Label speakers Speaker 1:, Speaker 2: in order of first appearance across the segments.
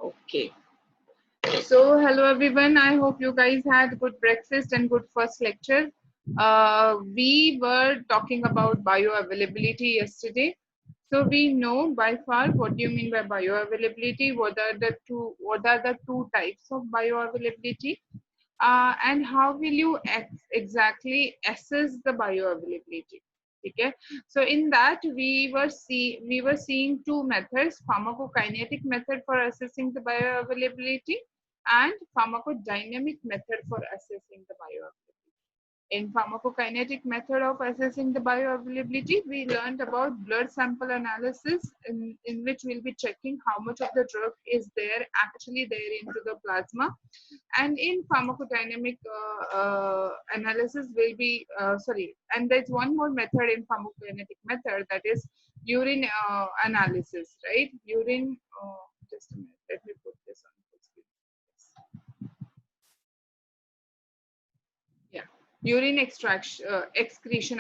Speaker 1: Okay. So, hello everyone. I hope you guys had good breakfast and good first lecture. We were talking about bioavailability yesterday. So we know by far what do you mean by bioavailability. What are the two types of bioavailability, and how will you exactly assess the bioavailability? Okay, so in that we were seeing two methods: pharmacokinetic method for assessing the bioavailability and pharmacodynamic method for assessing the bioavailability. In pharmacokinetic method of assessing the bioavailability, we learned about blood sample analysis, in which we'll be checking how much of the drug is there actually there into the plasma. And in pharmacodynamic analysis will be sorry, and there's one more method in pharmacokinetic method, that is urine analysis, right? Urine, just a minute, let me put this on full screen. Yeah, urine extraction, excretion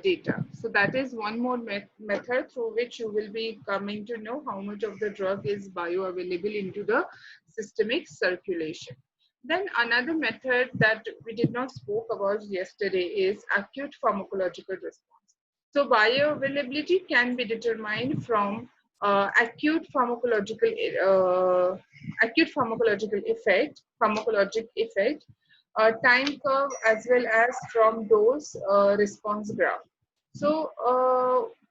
Speaker 1: data. So that is one more method through which you will be coming to know how much of the drug is bioavailable into the systemic circulation. Then another method that we did not spoke about yesterday is acute pharmacological response. So bioavailability can be determined from acute pharmacological effect, pharmacologic effect, time curve, as well as from dose response graph. So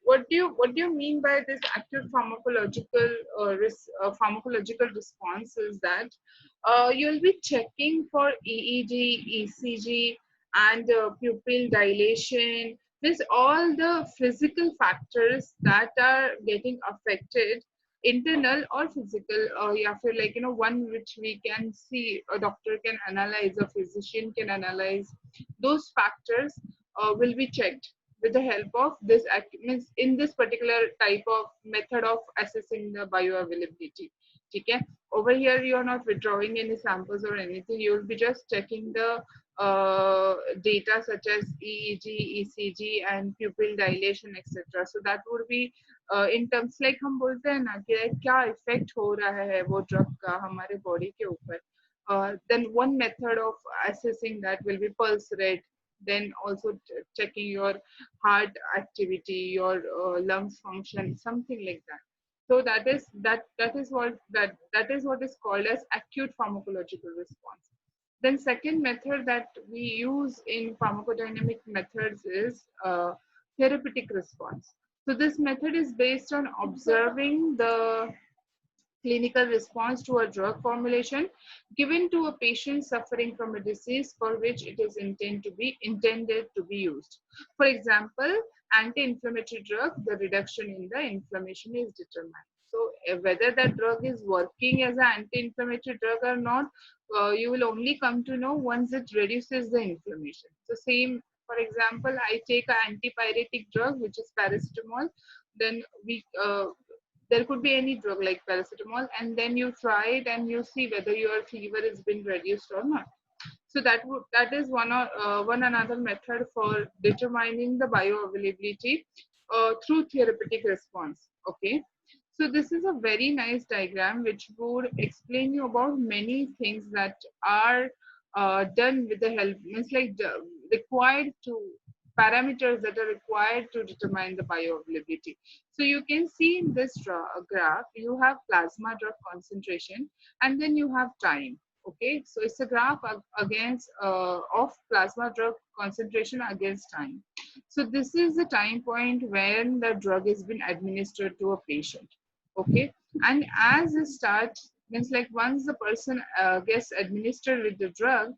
Speaker 1: what do you mean by this acute pharmacological response is that you'll be checking for EEG, ECG, and pupil dilation. Means all the physical factors that are getting affected, internal or physical, yeah, feel like, one which we can see, a doctor can analyze, a physician can analyze. Those factors will be checked with the help of this means in this particular type of method of assessing the bioavailability. Okay, over here you are not withdrawing any samples or anything, you will be just checking the data such as EEG, ECG and pupil dilation, etc. So that would be in terms like हम बोलते हैं ना कि क्या effect हो रहा है वो ड्रग का हमारे बॉडी के ऊपर. Then one method of assessing that will be pulse rate, then also checking your heart activity, your lungs function, something like that. So that is what is called as acute pharmacological response. Then second method that we use in pharmacodynamic methods is therapeutic response. So this method is based on observing the clinical response to a drug formulation given to a patient suffering from a disease for which it is intended to be used. For example, anti-inflammatory drug, the reduction in the inflammation is determined. So whether that drug is working as an anti-inflammatory drug or not, you will only come to know once it reduces the inflammation. So same, for example, I take an antipyretic drug, which is paracetamol, then there could be any drug like paracetamol, and then you try it and you see whether your fever has been reduced or not. So that is one another method for determining the bioavailability through therapeutic response. Okay, so this is a very nice diagram which would explain you about many things that are done with the help, means like required to parameters that are required to determine the bioavailability. So you can see in this graph, you have plasma drug concentration and then you have time. Okay, so it's a graph against of plasma drug concentration against time. So this is the time point when the drug is being administered to a patient. Okay, and as it starts, means like once the person gets administered with the drug,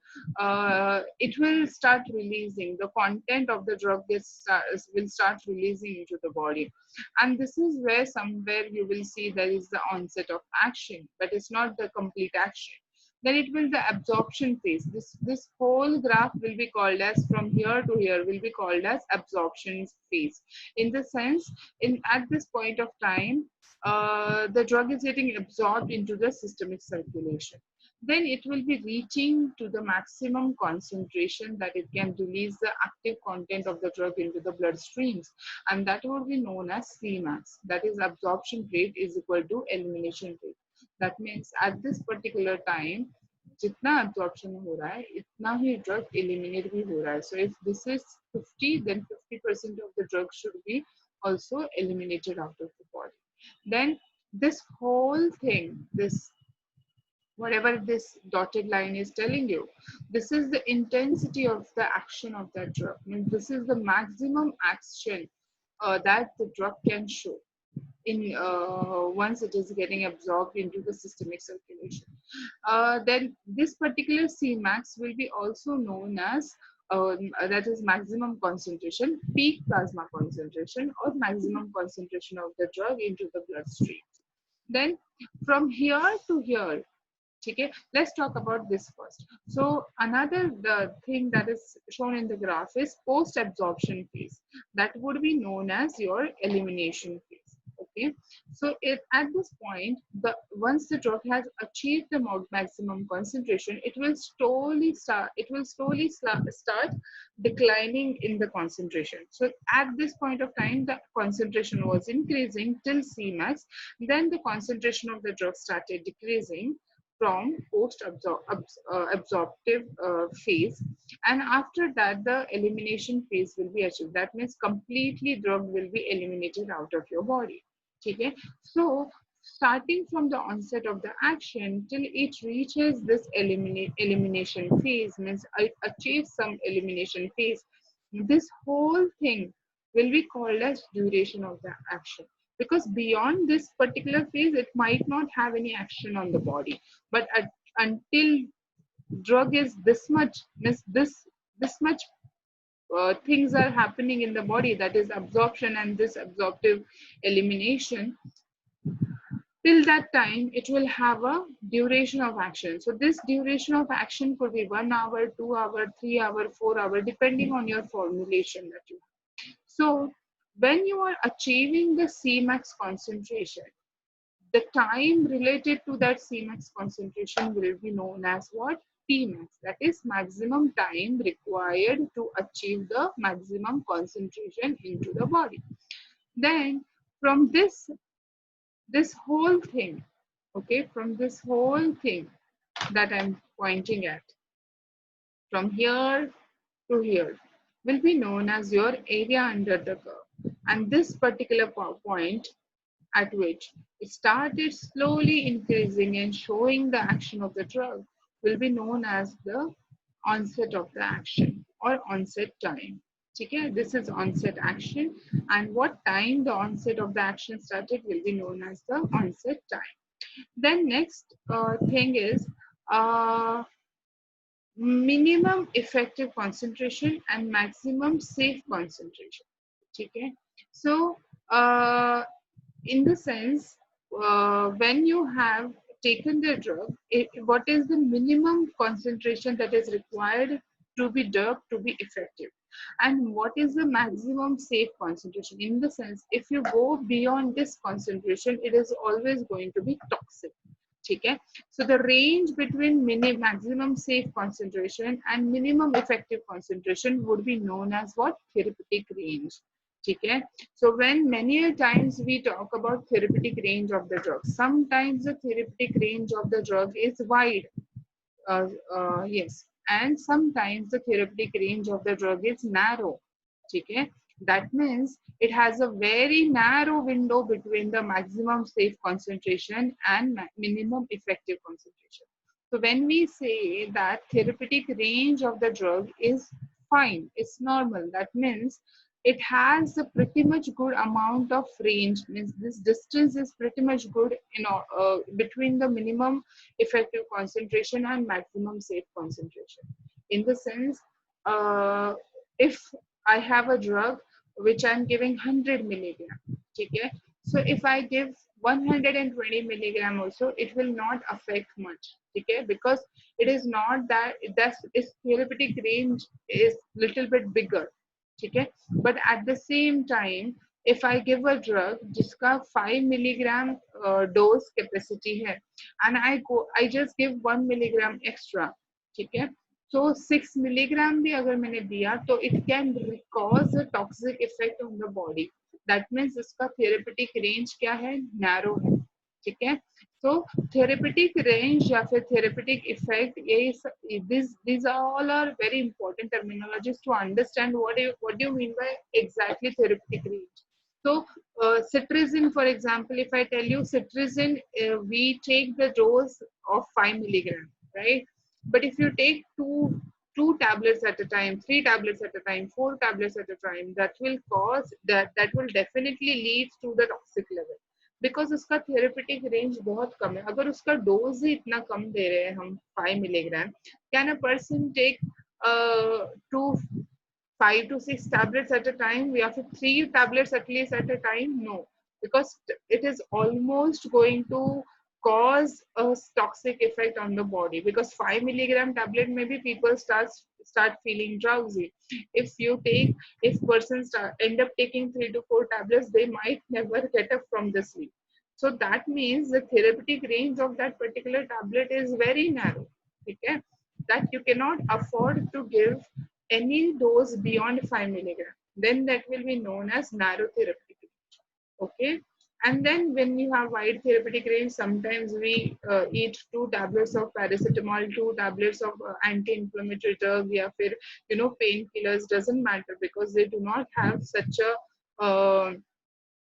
Speaker 1: it will start releasing the content of the drug will start releasing into the body, and this is where somewhere you will see there is the onset of action, but it's not the complete action. Then it will the absorption phase. This whole graph will be called as, from here to here will be called as absorption phase. In the sense, at this point of time, the drug is getting absorbed into the systemic circulation. Then it will be reaching to the maximum concentration that it can release the active content of the drug into the bloodstreams, and that would be known as Cmax. That is, absorption rate is equal to elimination rate. That means at this particular time जितना absorption हो रहा है इतना ही drug eliminate भी हो रहा है. So if this is 50, then 50% of the drug should be also eliminated out of the body. Then this whole thing, this whatever this dotted line is telling you, this is the intensity of the action of that drug. I mean, this is the maximum action that the drug can show in once it is getting absorbed into the systemic circulation. Then this particular Cmax will be also known as that is maximum concentration, peak plasma concentration, or maximum concentration of the drug into the bloodstream. Then from here to here, okay, let's talk about this first. So another the thing that is shown in the graph is post absorption phase. That would be known as your elimination phase. Okay, so at this point, once the drug has achieved the maximum concentration, it will slowly start declining in the concentration. So at this point of time, the concentration was increasing till Cmax. Then the concentration of the drug started decreasing from post absorptive phase, and after that the elimination phase will be achieved. That means completely drug will be eliminated out of your body. Okay, so starting from the onset of the action till it reaches this elimination phase, means it achieves some elimination phase, this whole thing will be called as duration of the action, because beyond this particular phase it might not have any action on the body, but until drug is this much, means this much things are happening in the body, that is absorption and this absorptive elimination, till that time it will have a duration of action. So this duration of action could be 1 hour, 2 hour, 3 hour, 4 hour, depending on your formulation that you have. So when you are achieving the Cmax concentration, the time related to that Cmax concentration will be known as what? Tmax. That is maximum time required to achieve the maximum concentration into the body. Then from this whole thing, okay, from this whole thing that I'm pointing at, from here to here, will be known as your area under the curve. And this particular point at which it started slowly increasing and showing the action of the drug will be known as the onset of the action or onset time. Okay, this is onset action, and what time the onset of the action started will be known as the onset time. Then next thing is minimum effective concentration and maximum safe concentration. Okay, so in the sense, when you have taken the drug, what is the minimum concentration that is required to be drug to be effective, and what is the maximum safe concentration? In the sense, if you go beyond this concentration, it is always going to be toxic. Okay, so the range between maximum safe concentration and minimum effective concentration would be known as what? Therapeutic range. Okay, so when many times we talk about therapeutic range of the drug, sometimes the therapeutic range of the drug is wide, yes, and sometimes the therapeutic range of the drug is narrow. Okay, that means it has a very narrow window between the maximum safe concentration and minimum effective concentration. So when we say that therapeutic range of the drug is fine, it's normal, that means it has a pretty much good amount of range, means this distance is pretty much good, you know, between the minimum effective concentration and maximum safe concentration. In the sense, if I have a drug which I'm giving 100 milligram, okay, so if I give 120 milligram also, it will not affect much, okay, because it is not that its therapeutic range is little bit bigger. Okay, but at the same time, if I give a drug जिसका 5 milligram dose capacity है, and I just give 1 milligram extra, ठीक है, so 6 milligram भी अगर मैंने दिया तो it can cause a toxic effect on the body. That means इसका therapeutic range क्या है? Narrow है, ठीक है. So therapeutic range या फिर therapeutic effect, ये these all are very important terminologies to understand what do you mean by exactly therapeutic range. So cetirizine, for example, if I tell you cetirizine, we take the dose of 5 milligram, right? But if you take two tablets at a time, three tablets at a time, four tablets at a time, that will cause that will definitely lead to the toxic level, because उसका therapeutic range बहुत कम है. अगर उसका dose ही इतना कम दे रहे हैं हम 5 milligram, can a person take two 5 to 6 tablets at a time? We have 3 tablets at least at a time? No, because it is almost going to cause a toxic effect on the body, because 5 milligram tablet maybe people start feeling drowsy. If you take, if persons end up taking 3 to 4 tablets, they might never get up from the sleep. So that means the therapeutic range of that particular tablet is very narrow. Okay, that you cannot afford to give any dose beyond 5 milligram, then that will be known as narrow therapeutic range. Okay, and then when you have wide therapeutic range, sometimes we eat 2 tablets of paracetamol, 2 tablets of anti-inflammatory drug, या फिर painkillers, doesn't matter, because they do not have such a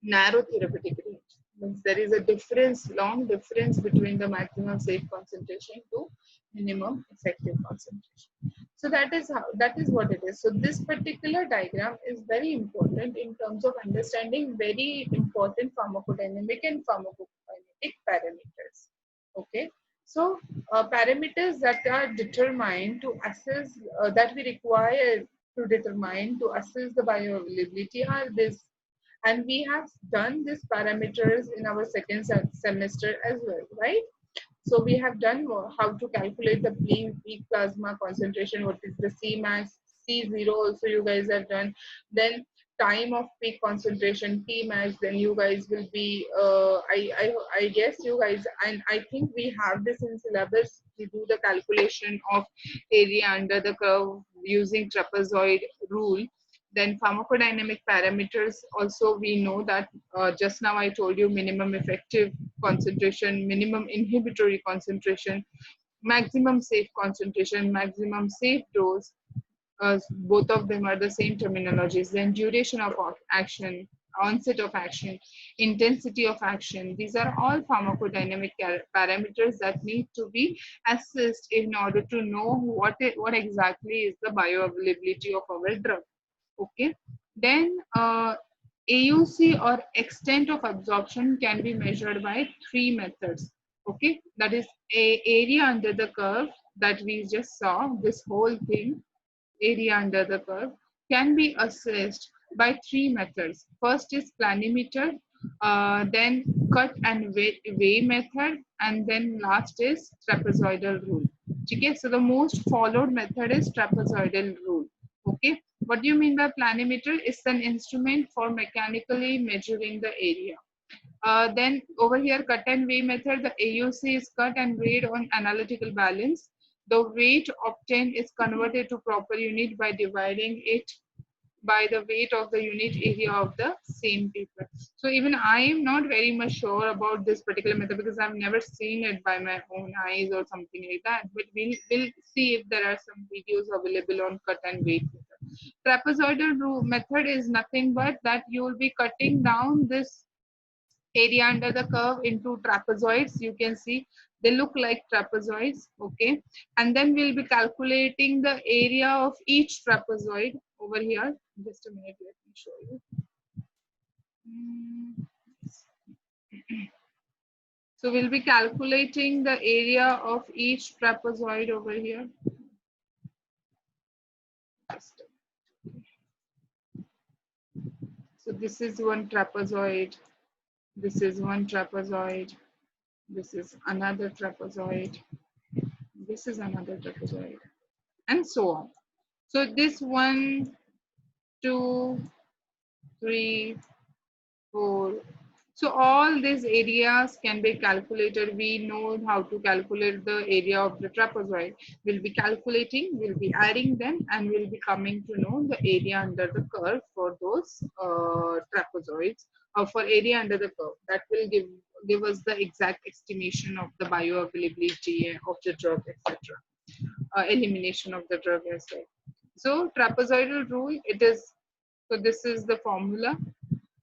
Speaker 1: narrow therapeutic range. Means there is a difference, long difference between the maximum safe concentration to minimum effective concentration. So that is what it is. So this particular diagram is very important in terms of understanding very important pharmacodynamic and pharmacokinetic parameters. Okay. So parameters that are determined to assess, that we require to determine to assess the bioavailability are this, and we have done these parameters in our second semester as well, right? So we have done how to calculate the peak plasma concentration, what is the Cmax, C0 also you guys have done. Then time of peak concentration, Tmax, then you guys will be, I guess you guys, and I think we have this in syllabus to do the calculation of area under the curve using trapezoid rule. Then pharmacodynamic parameters, also we know that just now I told you minimum effective concentration, minimum inhibitory concentration, maximum safe concentration, maximum safe dose. Both of them are the same terminologies. Then duration of action, onset of action, intensity of action. These are all pharmacodynamic parameters that need to be assessed in order to know what exactly is the bioavailability of our drug. Okay, then AUC or extent of absorption can be measured by 3 methods. Okay, that is a area under the curve that we just saw, this whole thing, area under the curve, can be assessed by 3 methods. First is planimeter, then cut and weigh method, and then last is trapezoidal rule. Okay, so the most followed method is trapezoidal rule. Okay, what do you mean by planimeter? It's an instrument for mechanically measuring the area. Then over here, cut and weigh method, the AUC is cut and weighed on analytical balance. The weight obtained is converted to proper unit by dividing it by the weight of the unit area of the same paper. So even I am not very much sure about this particular method because I've never seen it by my own eyes or something like that. But we'll see if there are some videos available on cut and weight method. Trapezoidal method is nothing but that you will be cutting down this area under the curve into trapezoids. You can see they look like trapezoids. Okay, and then we'll be calculating the area of each trapezoid over here. Just a minute, let me show you. So we'll be calculating the area of each trapezoid over here. So this is one trapezoid, this is one trapezoid, this is another trapezoid, this is another trapezoid, and so on. So this 1, 2, 3, 4, So all these areas can be calculated. We know how to calculate the area of the trapezoid. We'll be calculating, we'll be adding them, and we'll be coming to know the area under the curve for those trapezoids, or for area under the curve. That will give us the exact estimation of the bioavailability of the drug, etc. Elimination of the drug as well. So trapezoidal rule, it is, so this is the formula.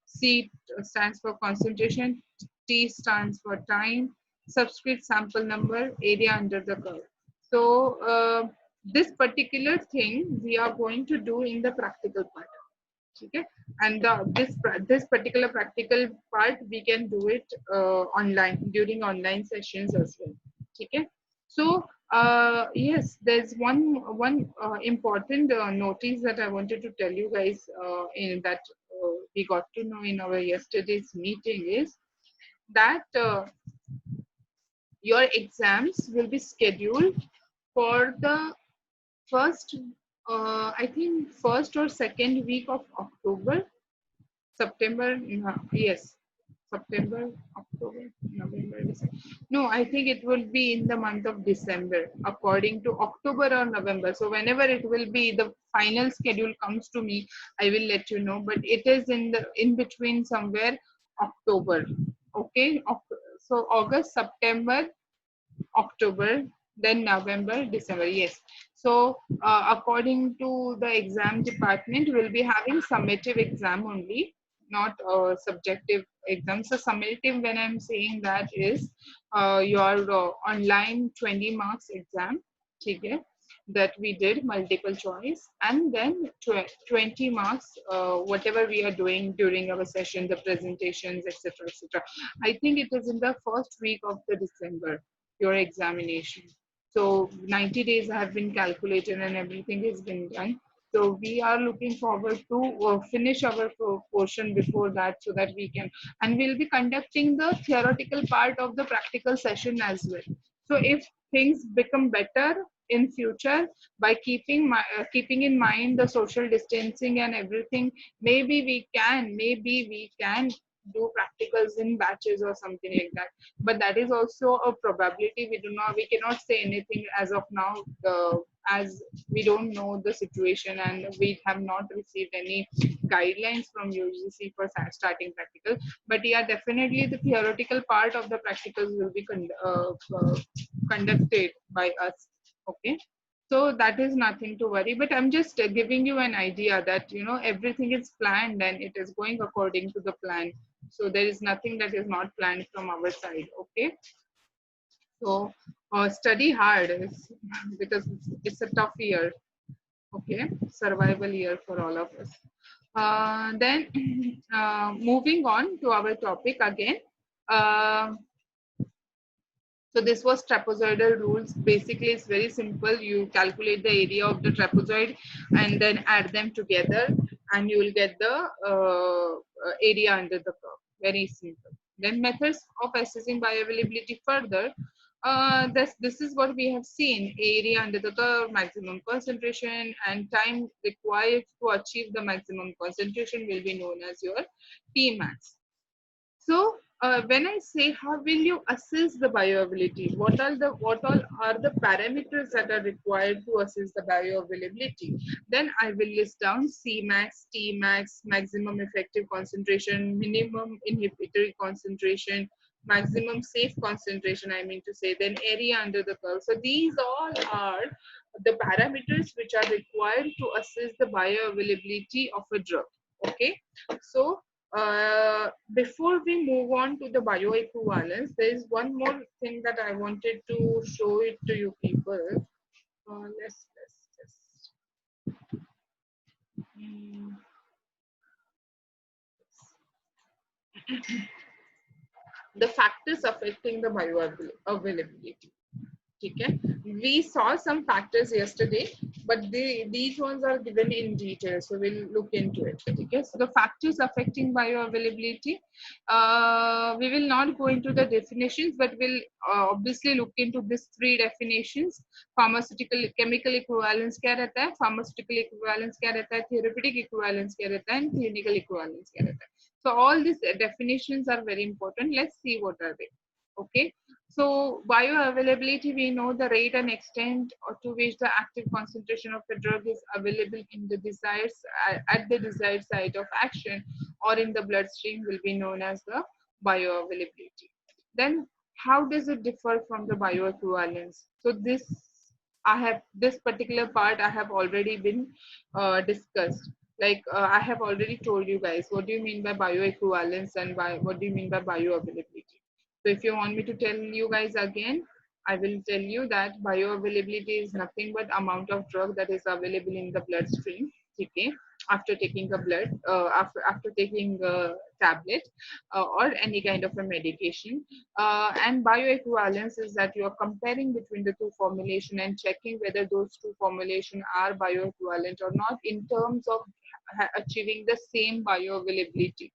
Speaker 1: C stands for concentration, T stands for time, subscript sample number, area under the curve. So this particular thing we are going to do in the practical part. Okay, and this particular practical part we can do it online during online sessions as well. Okay, so yes, there's one important notice that I wanted to tell you guys in that we got to know in our yesterday's meeting is that your exams will be scheduled for the first, I think first or second week of October. September, yes, September, October, November, December. No, I think it will be in the month of December, according to October or November. So whenever it will be, the final schedule comes to me, I will let you know. But it is in between somewhere October. Okay, so August, September, October, then November, December. Yes. So according to the exam department, we'll be having summative exam only, not subjective exam. So summative, when I'm saying that, is your online 20 marks exam. Okay, that we did multiple choice, and then 20 marks whatever we are doing during our session, the presentations, etc., etc. I think it is in the first week of the December, your examination. So 90 days have been calculated and everything has been done. So we are looking forward to finish our portion before that, so that we can, and we'll be conducting the theoretical part of the practical session as well. So if things become better in future, by keeping in mind the social distancing and everything, maybe we can do practicals in batches or something like that. But that is also a probability. We cannot say anything as of now, as we don't know the situation and we have not received any guidelines from UGC for starting practical. But yeah, definitely the theoretical part of the practicals will be conducted by us. Okay, so that is nothing to worry, but I'm just giving you an idea that everything is planned and it is going according to the plan. So there is nothing that is not planned from our side. Okay, so study hard because it's a tough year. Okay, survival year for all of us. Then moving on to our topic again. Uh, so this was trapezoidal rules. Basically, it's very simple. You calculate the area of the trapezoid and then add them together, and you will get the area under the curve. Very simple. Then methods of assessing bioavailability further. This is what we have seen: area under the curve, maximum concentration, and time required to achieve the maximum concentration will be known as your Pmax. So when I say how will you assess the bioavailability, what all are the parameters that are required to assess the bioavailability? Then I will list down Cmax, Tmax, maximum effective concentration, minimum inhibitory concentration, maximum safe concentration, I mean to say, then area under the curve. So these all are the parameters which are required to assess the bioavailability of a drug. Okay, so before we move on to the bioequivalence, there is one more thing that I wanted to show it to you people. Let's just. mm, the factors affecting the bioavailability. ठीक है. We saw some factors yesterday, but these ones are given in detail, so we'll look into it. Okay, so the factors affecting bioavailability, we will not go into the definitions, but we'll obviously look into these three definitions. Pharmaceutical chemical equivalence क्या रहता है, pharmaceutical equivalence क्या रहता है, therapeutic equivalence क्या रहता है, and clinical equivalence क्या रहता है. So all these definitions are very important. Let's see what are they. Okay. So bioavailability, we know the rate and extent to which the active concentration of a drug is available in the desired at the desired site of action or in the bloodstream will be known as the bioavailability. Then how does it differ from the bioequivalence? So this particular part I have already been discussed. Like I have already told you guys what do you mean by bioequivalence and what do you mean by bioavailability. So if you want me to tell you guys again, I will tell you that bioavailability is nothing but amount of drug that is available in the bloodstream. Okay, after taking a blood, after taking a tablet or any kind of a medication. And bioequivalence is that you are comparing between the two formulation and checking whether those two formulation are bioequivalent or not in terms of achieving the same bioavailability.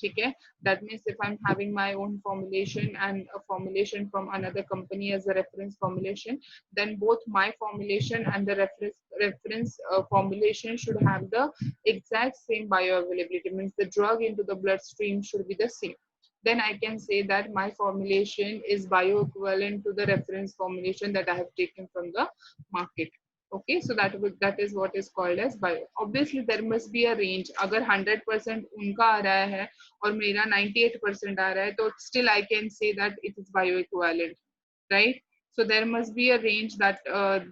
Speaker 1: Okay, that means if I'm having my own formulation and a formulation from another company as a reference formulation, then both my formulation and the reference formulation should have the exact same bioavailability. Means the drug into the bloodstream should be the same. Then I can say that my formulation is bioequivalent to the reference formulation that I have taken from the market. Okay, so that is what is called as bio. Obviously there must be a range. अगर 100% उनका आ रहा है और मेरा 98% आ रहा है, तो still I can say that it is bioequivalent, right? So there must be a range that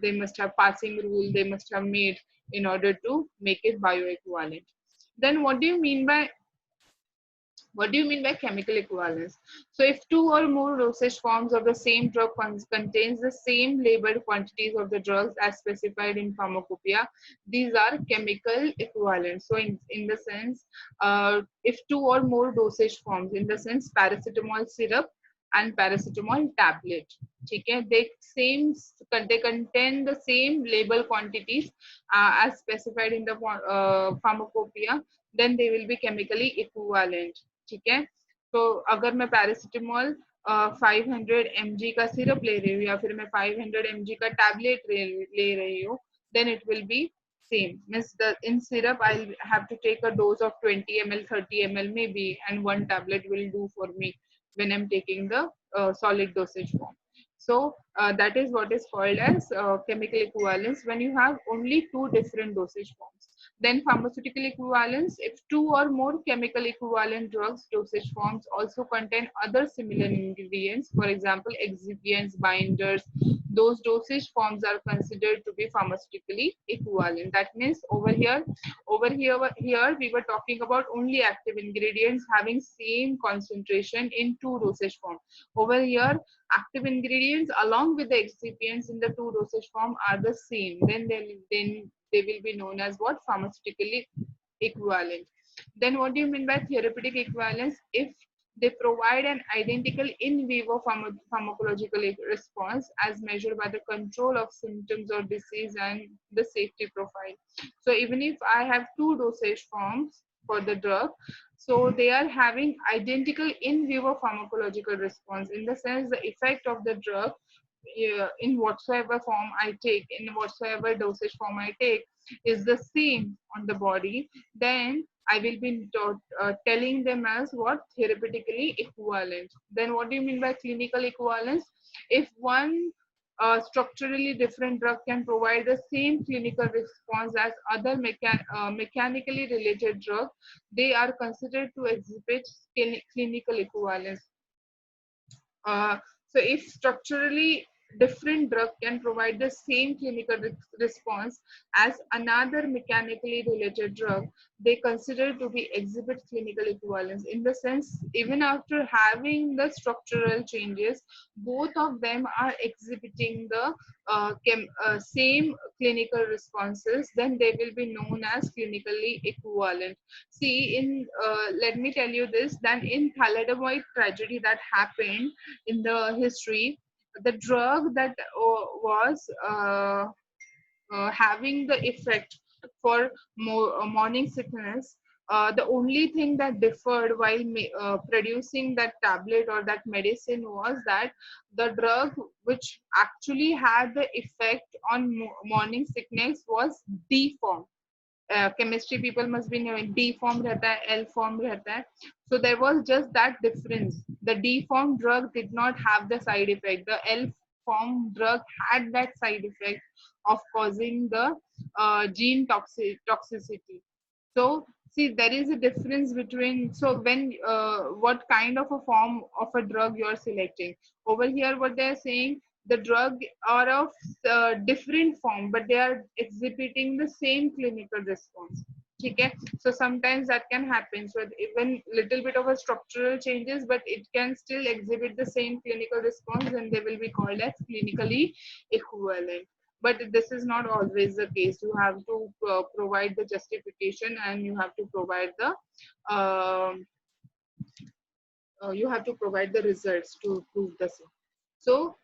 Speaker 1: they must have passing rule they must have made in order to make it bioequivalent. Then what do you mean by chemical equivalence? So if two or more dosage forms of the same drug contains the same labeled quantities of the drugs as specified in pharmacopoeia, these are chemical equivalents. So in the sense, if two or more dosage forms, in the sense paracetamol syrup and paracetamol tablet, okay, they contain the same label quantities as specified in the pharmacopoeia, then they will be chemically equivalent. ठीक है, तो अगर मैं paracetamol 500 mg का syrup ले रही हूँ या फिर मैं 500 mg का टैबलेट ले रही हूँ, then it will be same. Means in syrup I'll have to take a dose of 20 ml, 30 ml maybe, and one tablet will do for me when I'm taking the solid dosage form. So that is what is called as chemical equivalence when you have only two different dosage forms. Then pharmaceutical equivalence, if two or more chemical equivalent drugs dosage forms also contain other similar ingredients, for example, excipients, binders, those dosage forms are considered to be pharmaceutically equivalent. That means here we were talking about only active ingredients having same concentration in two dosage form. Over here, active ingredients along with the excipients in the two dosage form are the same. Then they will be known as what? Pharmaceutically equivalent. Then what do you mean by therapeutic equivalence? If they provide an identical in vivo pharmacological response as measured by the control of symptoms or disease and the safety profile. So even if I have two dosage forms for the drug, so they are having identical in vivo pharmacological response, in the sense the effect of the drug in whatsoever form I take, in whatsoever dosage form I take, is the same on the body, then I will be telling them as what? Therapeutically equivalent. Then what do you mean by clinical equivalence? If one structurally different drug can provide the same clinical response as other mechanically related drug, they are considered to exhibit clinical equivalence. So if structurally different drug can provide the same clinical response as another mechanically related drug, they consider to be exhibit clinical equivalence, in the sense even after having the structural changes, both of them are exhibiting the same clinical responses, then they will be known as clinically equivalent. See, let me tell you this, then in thalidomide tragedy that happened in the history, the drug that was having the effect for morning sickness, the only thing that differed while producing that tablet or that medicine was that the drug which actually had the effect on morning sickness was D form. Chemistry people must be knowing D form रहता है, L form रहता है. So there was just that difference. The D form drug did not have the side effect. The L form drug had that side effect of causing the gene toxicity. So see, there is a difference between, so when what kind of a form of a drug you are selecting. Over here what they are saying, the drug are of different form, but they are exhibiting the same clinical response. Okay, so sometimes that can happen. So even little bit of a structural changes, but it can still exhibit the same clinical response, and they will be called as clinically equivalent. But this is not always the case. You have to provide the justification, and you have to provide the results to prove the same. So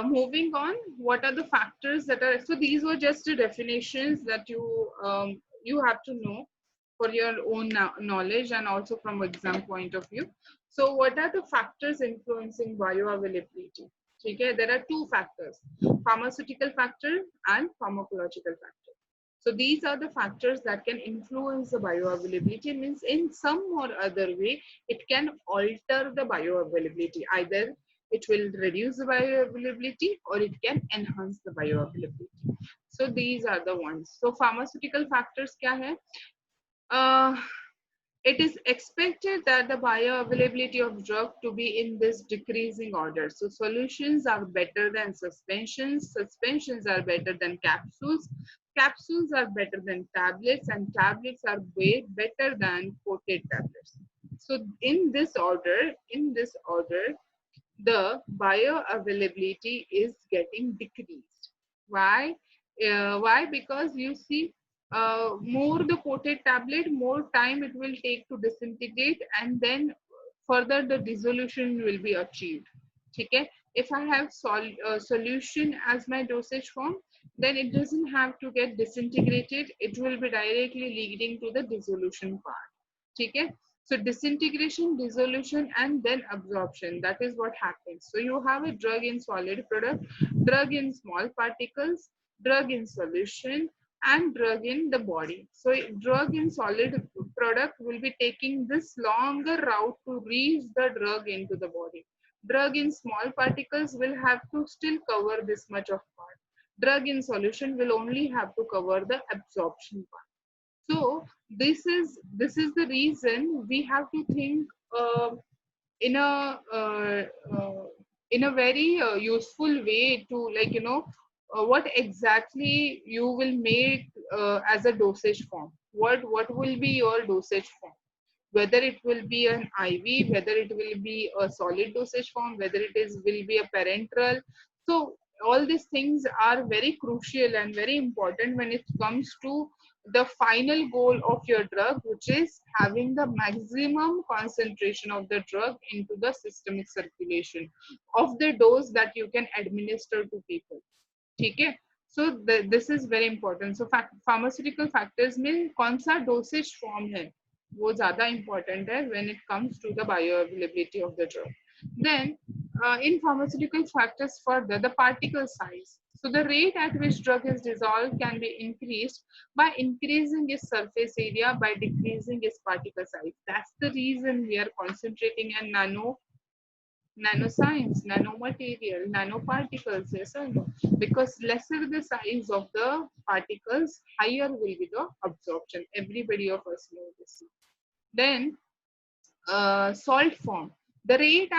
Speaker 1: moving on, what are the factors that are, so these were just the definitions that you have to know for your own knowledge and also from exam point of view. So what are the factors influencing bioavailability? Okay, there are two factors, pharmaceutical factor and pharmacological factor. So these are the factors that can influence the bioavailability, means in some or other way, it can alter the bioavailability. Either it will reduce the bioavailability or it can enhance the bioavailability. So these are the ones. So pharmaceutical factors kya hai? It is expected that the bioavailability of drug to be in this decreasing order. So solutions are better than suspensions, suspensions are better than capsules, capsules are better than tablets, and tablets are way better than coated tablets. So in this order, the bioavailability is getting decreased. Why? Why? Because you see, more the coated tablet, more time it will take to disintegrate, and then further the dissolution will be achieved. Okay? If I have solution as my dosage form, then it doesn't have to get disintegrated. It will be directly leading to the dissolution part. Okay? So disintegration, dissolution, and then absorption. That is what happens. So you have a drug in solid product, drug in small particles, drug in solution, and drug in the body. So drug in solid product will be taking this longer route to reach the drug into the body. Drug in small particles will have to still cover this much of part. Drug in solution will only have to cover the absorption part. So this is the reason we have to think in a very useful way to, like, what exactly you will make as a dosage form. What will be your dosage form? Whether it will be an IV, whether it will be a solid dosage form, whether it is will be a parenteral. So all these things are very crucial and very important when it comes to the final goal of your drug, which is having the maximum concentration of the drug into the systemic circulation of the dose that you can administer to people. Okay? So this is very important. So pharmaceutical factors में कौन सा dosage form है वो ज़्यादा important है when it comes to the bioavailability of the drug. Then in pharmaceutical factors further, the particle size. So the rate at which drug is dissolved can be increased by increasing its surface area, by decreasing its particle size. That's the reason we are concentrating on nanoscience, nanomaterial, nanoparticles, yes or no? Because lesser the size of the particles, higher will be the absorption. Everybody of us know this. Then salt form. The rate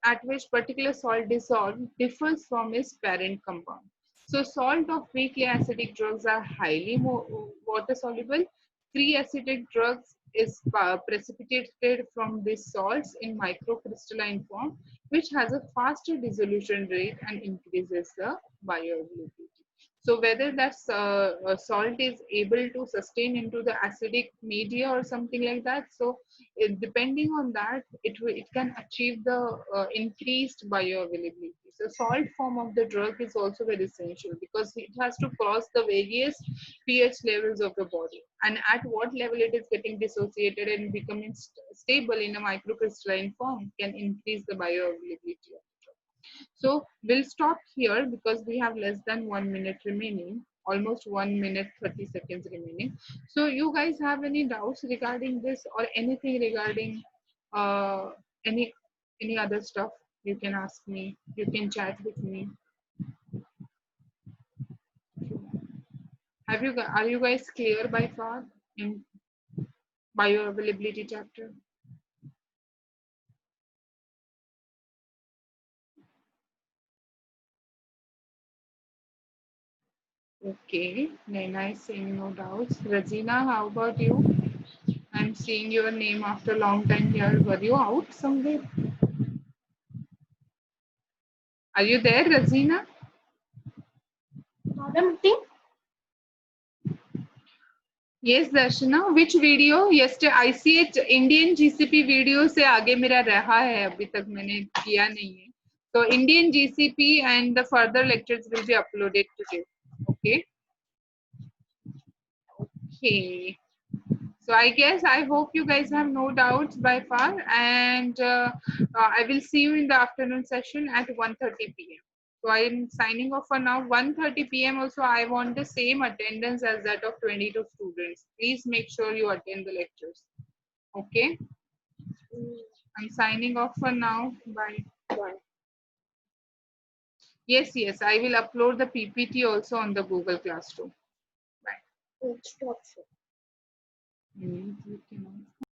Speaker 1: at which particular salt dissolved differs from its parent compound. So salt of weakly acidic drugs are highly water soluble. Free acidic drugs is precipitated from these salts in microcrystalline form, which has a faster dissolution rate and increases the bioavailability. So whether that salt is able to sustain into the acidic media or something like that. So depending on that, it can achieve the increased bioavailability. So salt form of the drug is also very essential because it has to cross the various pH levels of the body, and at what level it is getting dissociated and becoming stable in a microcrystalline form can increase the bioavailability. So we'll stop here because we have less than 1 minute remaining, almost 1 minute 30 seconds remaining. So you guys have any doubts regarding this or anything regarding uh, any any other stuff? You can ask me. You can chat with me. Are you guys clear by far in bioavailability chapter? Okay, Naina is saying no doubts. Razina, how about you? I'm seeing your name after a long time here. Were you out somewhere? Are you there, Razina?
Speaker 2: Madam Ting?
Speaker 1: Yes, Darshana. Which video? Yesterday, ICH Indian GCP video से आगे मेरा रहा है अभी तक मैंने किया नहीं है. So Indian GCP and the further lectures will be uploaded today. Okay. Okay. So I hope you guys have no doubts by far, and I will see you in the afternoon session at 1:30 p.m. So I am signing off for now. 1:30 p.m. Also, I want the same attendance as that of 22 students. Please make sure you attend the lectures. Okay. I'm signing off for now. Bye.
Speaker 2: Bye.
Speaker 1: Yes, yes. I will upload the PPT also on the Google Classroom. Bye.
Speaker 2: Stop.
Speaker 1: You cannot.